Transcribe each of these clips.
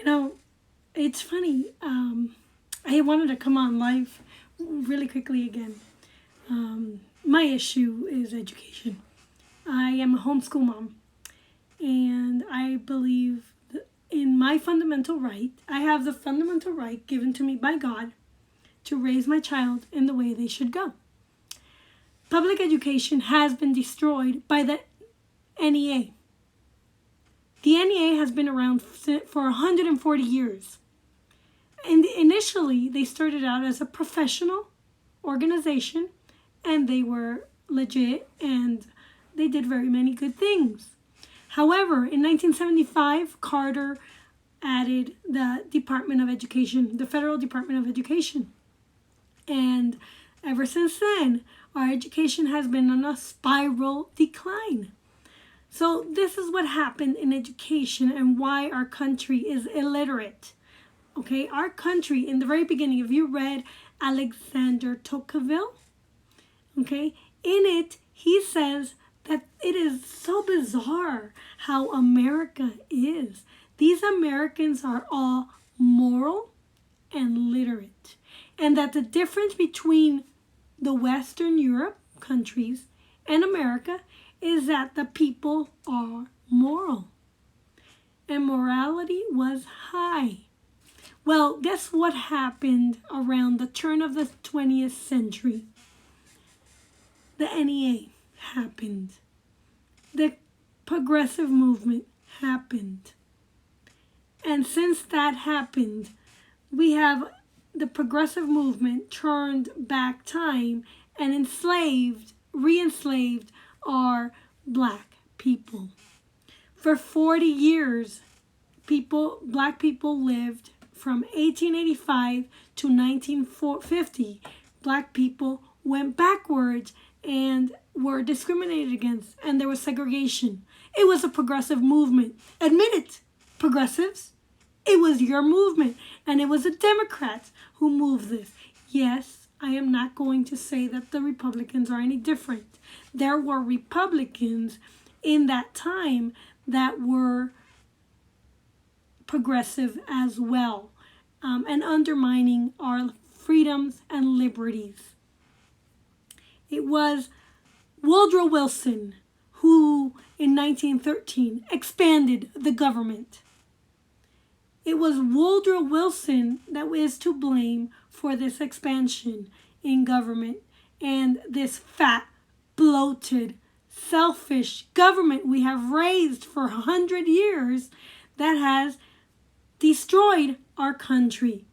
You know, it's funny. I wanted to come on live really quickly again. My issue is education. I am a homeschool mom, and I believe in my fundamental right. I have the fundamental right given to me by God to raise my child in the way they should go. Public education has been destroyed by the NEA. The NEA has been around for 140 years. And initially, they started out as a professional organization, and they were legit, and they did very many good things. However, in 1975, Carter added the Department of Education, the Federal Department of Education. And ever since then, our education has been on a spiral decline. So this is what happened in education and why our country is illiterate. Okay, our country, in the very beginning, if you read Alexander Tocqueville, okay, in it, he says that it is so bizarre how America is. These Americans are all moral and literate. And that the difference between the Western Europe countries and America is that the people are moral. And morality was high. Well, guess what happened around the turn of the 20th century? The NEA happened. The progressive movement happened. And since that happened, we have the progressive movement turned back time and re-enslaved our black people. For 40 years, black people lived from 1885 to 1950. Black people went backwards and were discriminated against, and there was segregation. It was a progressive movement. Admit it, progressives. It was your movement, and it was the Democrats who moved this. Yes, I am not going to say that the Republicans are any different. There were Republicans in that time that were progressive as well, and undermining our freedoms and liberties. It was Woodrow Wilson who, in 1913, expanded the government. It was Woodrow Wilson that is to blame for this expansion in government and this fat, bloated, selfish government we have raised for 100 years that has destroyed our country.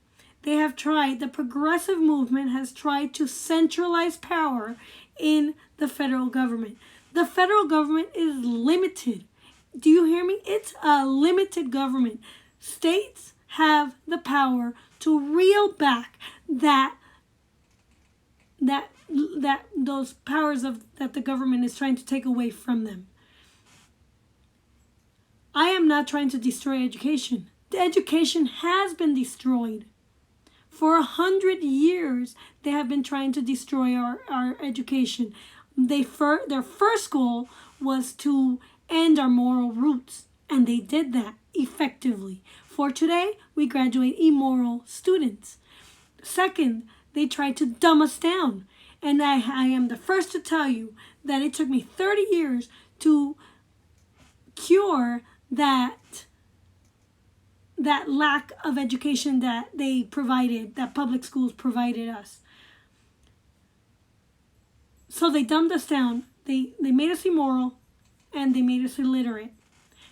The progressive movement has tried to centralize power in the federal government. The federal government is limited. Do you hear me? It's a limited government. States have the power to reel back those powers that the government is trying to take away from them. I am not trying to destroy education. The education has been destroyed. For 100 years, they have been trying to destroy our education. Their first goal was to end our moral roots, and they did that effectively. For today, we graduate immoral students. Second, they tried to dumb us down. And I am the first to tell you that it took me 30 years to cure that lack of education that they provided, that public schools provided us. So they dumbed us down, they made us immoral, and they made us illiterate.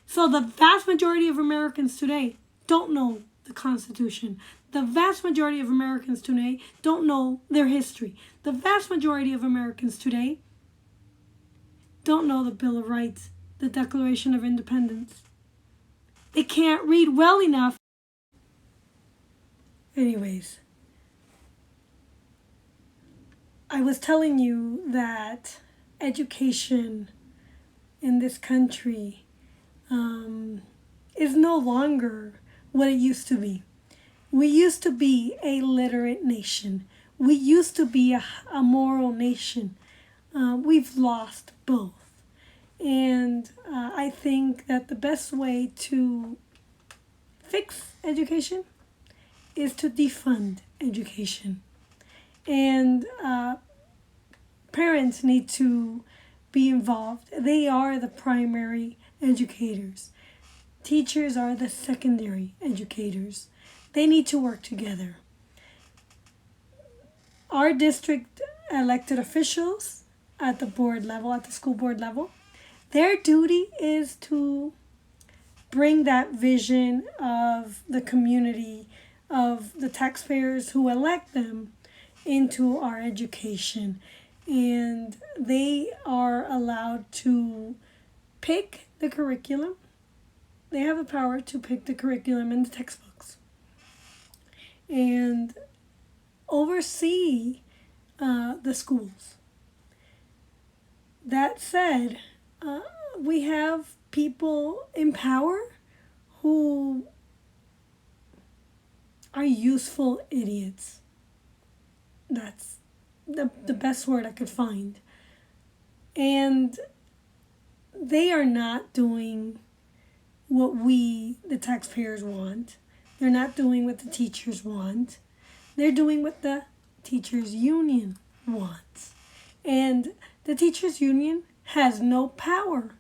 So the vast majority of Americans today don't know the Constitution. The vast majority of Americans today don't know their history. The vast majority of Americans today don't know the Bill of Rights, the Declaration of Independence. They can't read well enough. Anyways, I was telling you that education in this country is no longer what it used to be. We used to be a literate nation. We used to be a moral nation. We've lost both. And I think that the best way to fix education is to defund education. And parents need to be involved. They are the primary educators. Teachers are the secondary educators. They need to work together. Our district elected officials at the board level, at the school board level, their duty is to bring that vision of the community, of the taxpayers who elect them, into our education. And they are allowed to pick the curriculum. They have the power to pick the curriculum and the textbooks and oversee the schools. That said, we have people in power who are useful idiots. That's the best word I could find. And they are not doing what we, the taxpayers, want. They're not doing what the teachers want. They're doing what the teachers' union wants. And the teachers' union has no power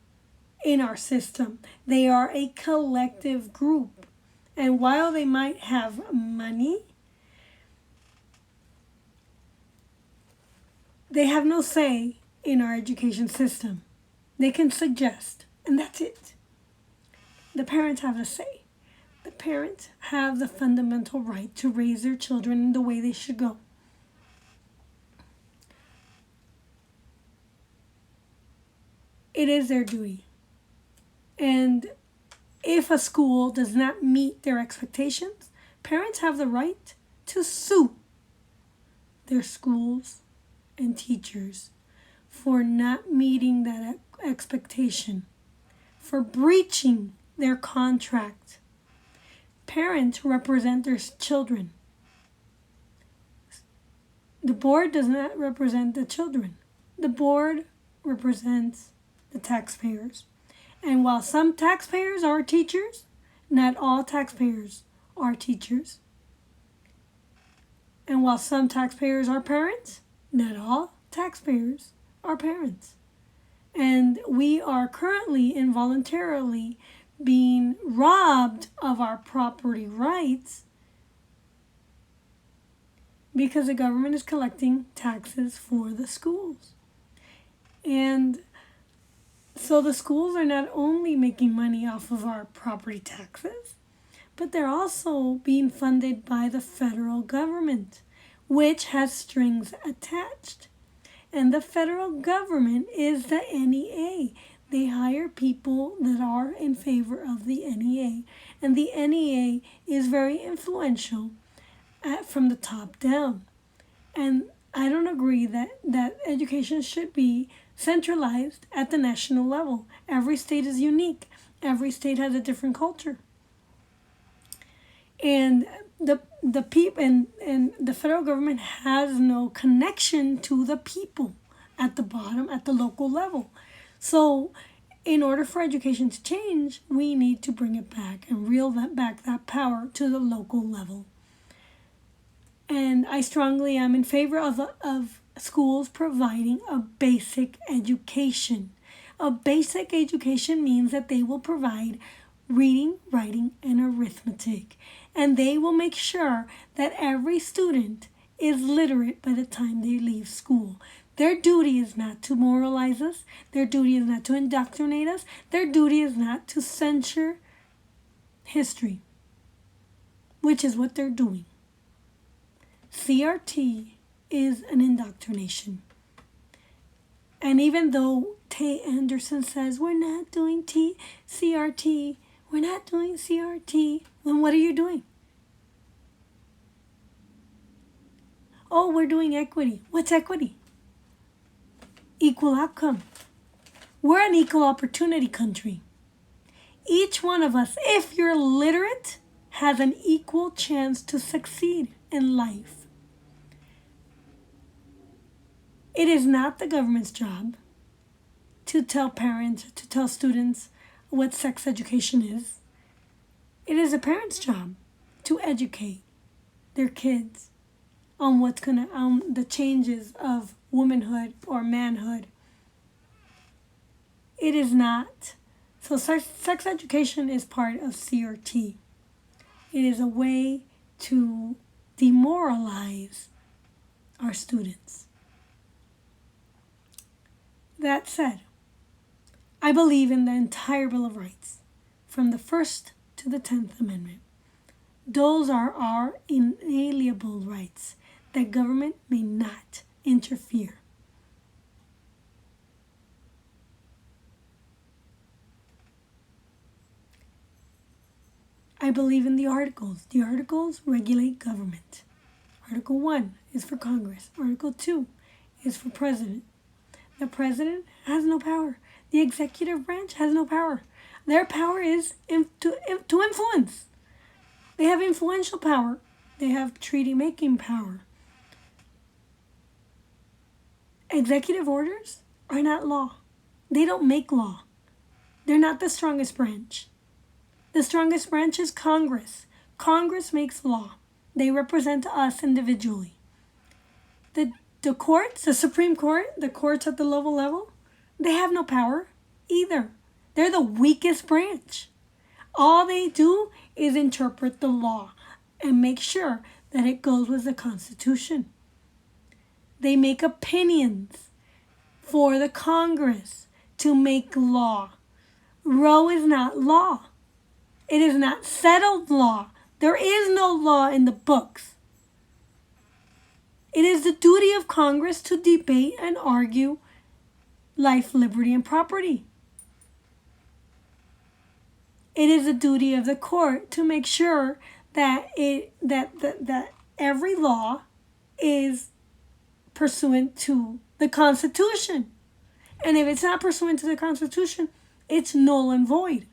in our system. They are a collective group. And while they might have money, they have no say in our education system. They can suggest, and that's it. The parents have a say. The parents have the fundamental right to raise their children in the way they should go. It is their duty. And if a school does not meet their expectations, parents have the right to sue their schools and teachers for not meeting that expectation, for breaching their contract. Parents represent their children. The board does not represent the children. The board represents the taxpayers. And while some taxpayers are teachers, not all taxpayers are teachers. And while some taxpayers are parents, not all taxpayers are parents. And we are currently involuntarily being robbed of our property rights because the government is collecting taxes for the schools. And so the schools are not only making money off of our property taxes, but they're also being funded by the federal government, which has strings attached. And the federal government is the NEA. They hire people that are in favor of the NEA. And the NEA is very influential from the top down. And I don't agree that education should be centralized at the national level. Every state is unique. Every state has a different culture. And the people and the federal government has no connection to the people at the bottom, at the local level. So in order for education to change, we need to bring it back and reel that power to the local level. And I strongly am in favor of schools providing a basic education. A basic education means that they will provide reading, writing, and arithmetic. And they will make sure that every student is literate by the time they leave school. Their duty is not to moralize us. Their duty is not to indoctrinate us. Their duty is not to censure history, which is what they're doing. CRT is an indoctrination. And even though Tay Anderson says, we're not doing CRT, we're not doing CRT, then what are you doing? Oh, we're doing equity. What's equity? Equal outcome. We're an equal opportunity country. Each one of us, if you're literate, has an equal chance to succeed in life. It is not the government's job to tell parents, to tell students what sex education is. It is a parent's job to educate their kids on what's gonna the changes of womanhood or manhood. It is not. So sex education is part of CRT. It is a way to demoralize our students. That said, I believe in the entire Bill of Rights, from the 1st to the 10th Amendment. Those are our inalienable rights that government may not interfere. I believe in the Articles. The Articles regulate government. Article 1 is for Congress. Article 2 is for President. The President has no power. The executive branch has no power. Their power is to influence. They have influential power. They have treaty-making power. Executive orders are not law. They don't make law. They're not the strongest branch. The strongest branch is Congress. Congress makes law. They represent us individually. The courts, the Supreme Court, the courts at the local level, they have no power either. They're the weakest branch. All they do is interpret the law and make sure that it goes with the Constitution. They make opinions for the Congress to make law. Roe is not law. It is not settled law. There is no law in the books. It is the duty of Congress to debate and argue life, liberty, and property. It is the duty of the court to make sure that that every law is pursuant to the Constitution. And if it's not pursuant to the Constitution, it's null and void.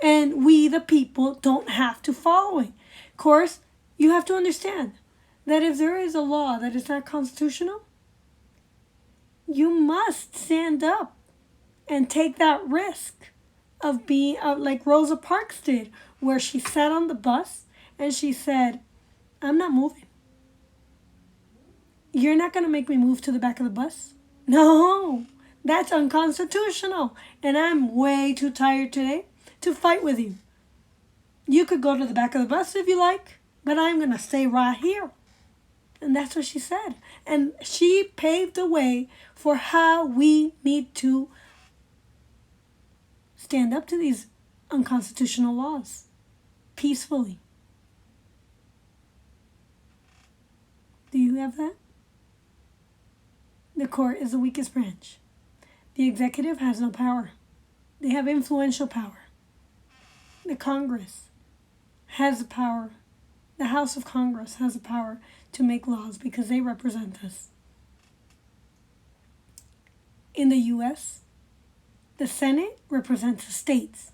And we, the people, don't have to follow it. Of course, you have to understand that if there is a law that is not constitutional, you must stand up and take that risk of being like Rosa Parks did, where she sat on the bus and she said, I'm not moving. You're not going to make me move to the back of the bus? No, that's unconstitutional. And I'm way too tired today to fight with you. You could go to the back of the bus if you like, but I'm going to stay right here. And that's what she said. And she paved the way for how we need to stand up to these unconstitutional laws peacefully. Do you have that? The court is the weakest branch. The executive has no power. They have influential power. The Congress has the power. The House of Congress has the power to make laws because they represent us. In the U.S., the Senate represents the states.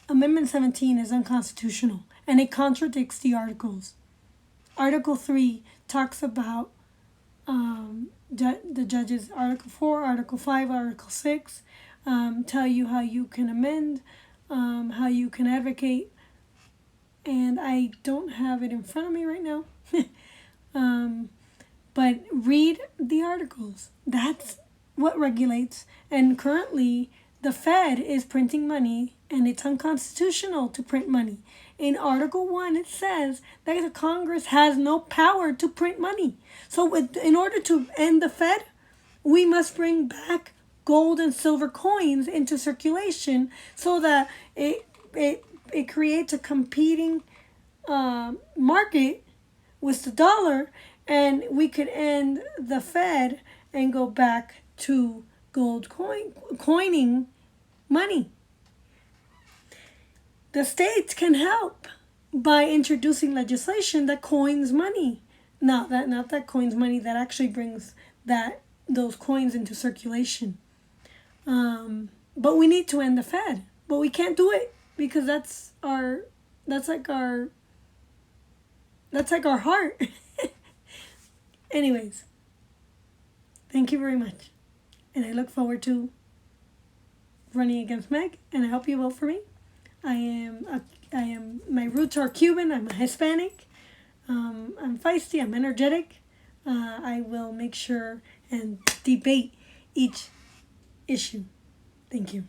Amendment 17 is unconstitutional and it contradicts the Articles. Article 3 talks about the judges. Article 4, Article 5, Article 6 tell you how you can amend, how you can advocate. And I don't have it in front of me right now. But read the Articles. That's what regulates. And currently, the Fed is printing money, and it's unconstitutional to print money. In Article 1, it says that the Congress has no power to print money. So in order to end the Fed, we must bring back gold and silver coins into circulation so that it creates a competing market with the dollar, and we could end the Fed and go back to gold coining money. The states can help by introducing legislation that coins money. Not that coins money, that actually brings those coins into circulation. But we need to end the Fed. But we can't do it because that's like our heart. Anyways, thank you very much. And I look forward to running against Meg, and I hope you vote for me. I am My roots are Cuban. I'm a Hispanic. I'm feisty. I'm energetic. I will make sure and debate each issue. Thank you.